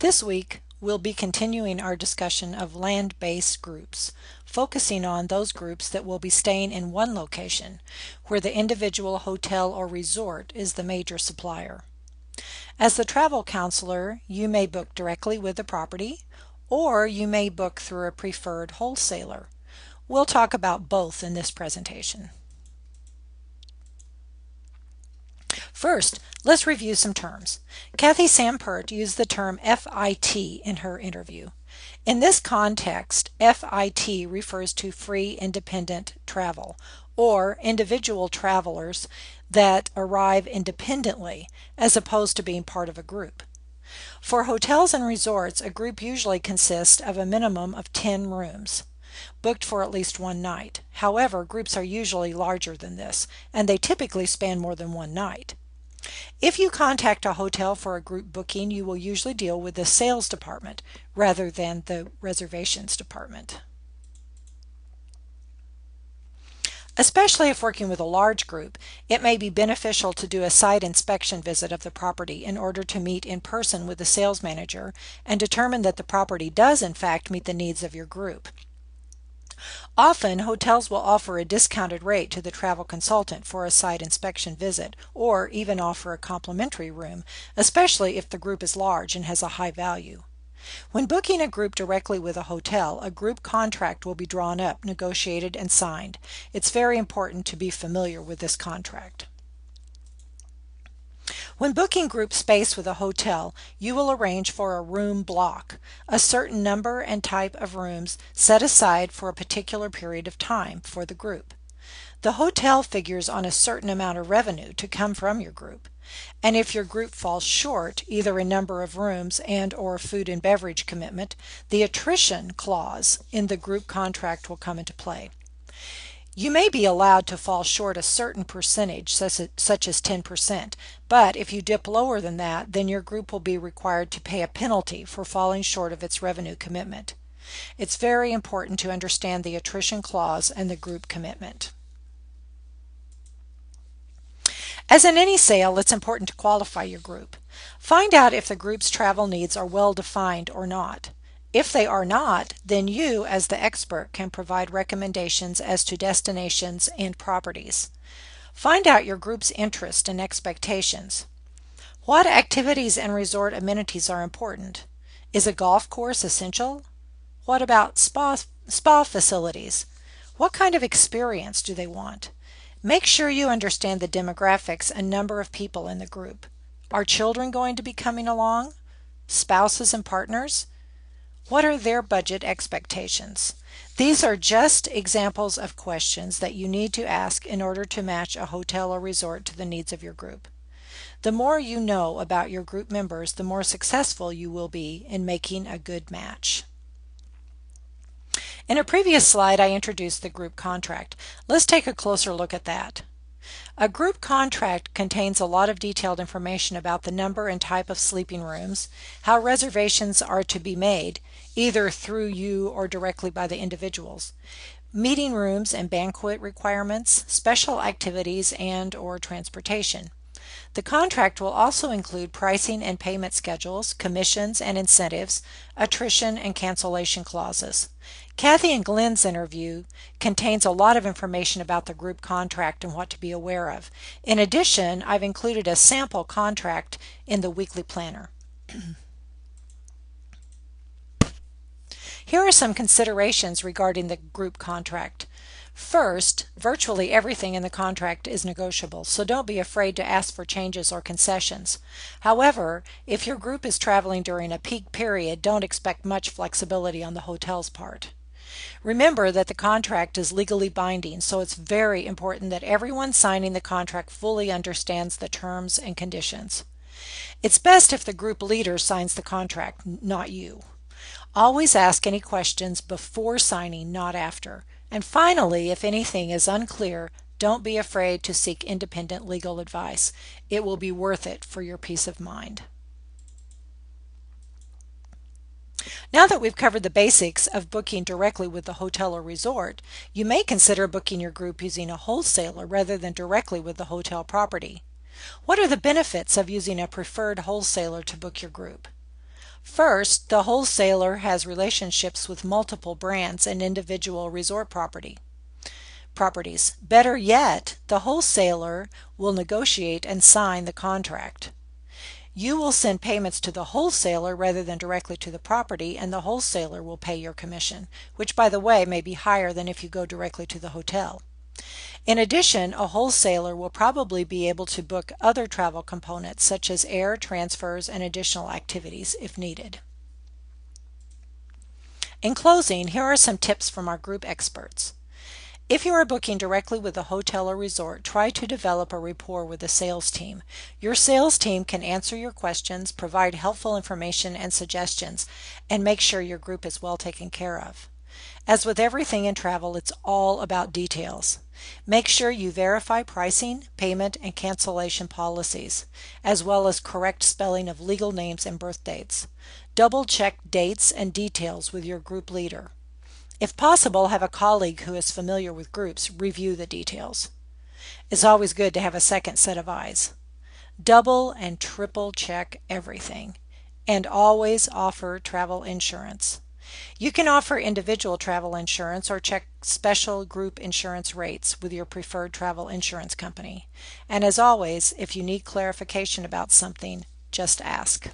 This week, we'll be continuing our discussion of land-based groups, focusing on those groups that will be staying in one location, where the individual hotel or resort is the major supplier. As the travel counselor, you may book directly with the property, or you may book through a preferred wholesaler. We'll talk about both in this presentation. First, let's review some terms. Kathy Sampert used the term FIT in her interview. In this context, FIT refers to free independent travel, or individual travelers that arrive independently as opposed to being part of a group. For hotels and resorts, a group usually consists of a minimum of 10 rooms, booked for at least one night. However, groups are usually larger than this, and they typically span more than one night. If you contact a hotel for a group booking, you will usually deal with the sales department rather than the reservations department. Especially if working with a large group, it may be beneficial to do a site inspection visit of the property in order to meet in person with the sales manager and determine that the property does in fact meet the needs of your group. Often, hotels will offer a discounted rate to the travel consultant for a site inspection visit, or even offer a complimentary room, especially if the group is large and has a high value. When booking a group directly with a hotel, a group contract will be drawn up, negotiated, and signed. It's very important to be familiar with this contract. When booking group space with a hotel, you will arrange for a room block, a certain number and type of rooms set aside for a particular period of time for the group. The hotel figures on a certain amount of revenue to come from your group, and if your group falls short, either in number of rooms and/or food and beverage commitment, the attrition clause in the group contract will come into play. You may be allowed to fall short a certain percentage, such as 10%, but if you dip lower than that, then your group will be required to pay a penalty for falling short of its revenue commitment. It's very important to understand the attrition clause and the group commitment. As in any sale, it's important to qualify your group. Find out if the group's travel needs are well defined or not. If they are not, then you, as the expert, can provide recommendations as to destinations and properties. Find out your group's interest and expectations. What activities and resort amenities are important? Is a golf course essential? What about spa facilities? What kind of experience do they want? Make sure you understand the demographics and number of people in the group. Are children going to be coming along? Spouses and partners? What are their budget expectations? These are just examples of questions that you need to ask in order to match a hotel or resort to the needs of your group. The more you know about your group members, the more successful you will be in making a good match. In a previous slide, I introduced the group contract. Let's take a closer look at that. A group contract contains a lot of detailed information about the number and type of sleeping rooms, how reservations are to be made, either through you or directly by the individuals, meeting rooms and banquet requirements, special activities, and/or transportation. The contract will also include pricing and payment schedules, commissions and incentives, attrition and cancellation clauses. Kathy and Glenn's interview contains a lot of information about the group contract and what to be aware of. In addition, I've included a sample contract in the weekly planner. Here are some considerations regarding the group contract. First, virtually everything in the contract is negotiable, so don't be afraid to ask for changes or concessions. However, if your group is traveling during a peak period, don't expect much flexibility on the hotel's part. Remember that the contract is legally binding, so it's very important that everyone signing the contract fully understands the terms and conditions. It's best if the group leader signs the contract, not you. Always ask any questions before signing, not after. And finally, if anything is unclear, don't be afraid to seek independent legal advice. It will be worth it for your peace of mind. Now that we've covered the basics of booking directly with the hotel or resort, you may consider booking your group using a wholesaler rather than directly with the hotel property. What are the benefits of using a preferred wholesaler to book your group? First, the wholesaler has relationships with multiple brands and individual resort properties. Better yet, the wholesaler will negotiate and sign the contract. You will send payments to the wholesaler rather than directly to the property, and the wholesaler will pay your commission, which, by the way, may be higher than if you go directly to the hotel. In addition, a wholesaler will probably be able to book other travel components such as air transfers and additional activities if needed. In closing, here are some tips from our group experts. If you are booking directly with a hotel or resort, try to develop a rapport with the sales team. Your sales team can answer your questions, provide helpful information and suggestions, and make sure your group is well taken care of. As with everything in travel, it's all about details. Make sure you verify pricing, payment, and cancellation policies, as well as correct spelling of legal names and birth dates. Double check dates and details with your group leader. If possible, have a colleague who is familiar with groups review the details. It's always good to have a second set of eyes. Double and triple check everything, and always offer travel insurance. You can offer individual travel insurance or check special group insurance rates with your preferred travel insurance company. And as always, if you need clarification about something, just ask.